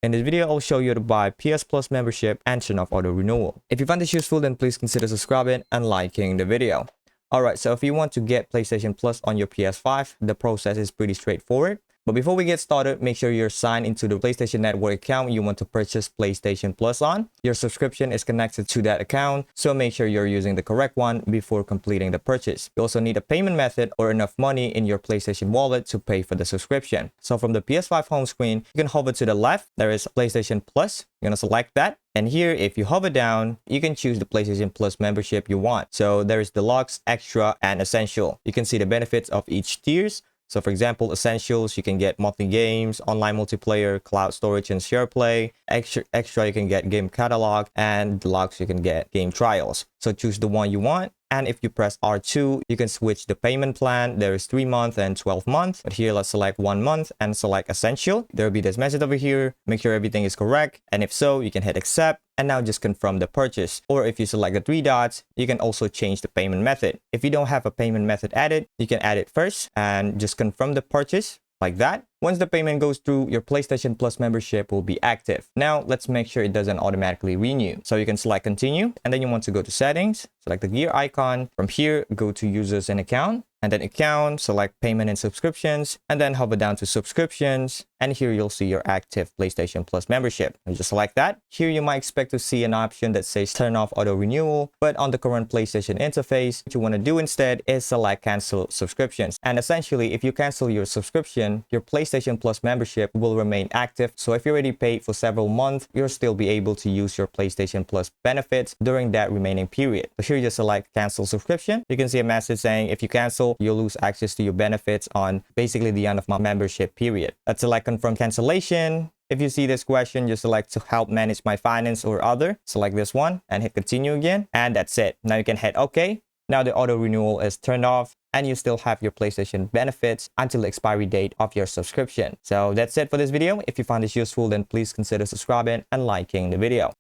In this video, I'll show you how to buy PS Plus membership and turn off auto renewal. If you find this useful, then please consider subscribing and liking the video. Alright, so if you want to get PlayStation Plus on your PS5, the process is pretty straightforward. But before we get started, make sure you're signed into the PlayStation Network account you want to purchase PlayStation Plus on. Your subscription is connected to that account, so make sure you're using the correct one before completing the purchase. You also need a payment method or enough money in your PlayStation wallet to pay for the subscription. So from the PS5 home screen, you can hover to the left. There is PlayStation Plus. You're going to select that. And here, if you hover down, you can choose the PlayStation Plus membership you want. So there is Deluxe, Extra, and Essential. You can see the benefits of each tiers. So for example, Essentials, you can get monthly games, online multiplayer, cloud storage, and share play. Extra, you can get game catalog, and Deluxe, you can get game trials. So choose the one you want. And if you press R2, you can switch the payment plan. There is 3-month and 12-month. But here, let's select 1 month and select Essential. There will be this message over here. Make sure everything is correct. And if so, you can hit accept. And now just confirm the purchase. Or if you select the 3 dots, you can also change the payment method. If you don't have a payment method added, you can add it first and just confirm the purchase like that. Once the payment goes through, your PlayStation Plus membership will be active. Now, let's make sure it doesn't automatically renew. So you can select continue, and then you want to go to settings, select the gear icon. From here, go to users and account, and then account, select payment and subscriptions, and then hover down to subscriptions. And here you'll see your active PlayStation Plus membership. And just select that. Here you might expect to see an option that says turn off auto renewal, but on the current PlayStation interface, what you want to do instead is select cancel subscriptions. And essentially, if you cancel your subscription, your PlayStation Plus membership will remain active. So if you already paid for several months, you'll still be able to use your PlayStation Plus benefits during that remaining period. So here you just select cancel subscription. You can see a message saying if you cancel, you'll lose access to your benefits on basically the end of my membership period. Let's select confirm cancellation. If you see this question, just select to help manage my finance or other. Select this one and hit continue again. And that's it. Now you can hit OK. Now the auto renewal is turned off and you still have your PlayStation benefits until the expiry date of your subscription. So that's it for this video. If you found this useful, then please consider subscribing and liking the video.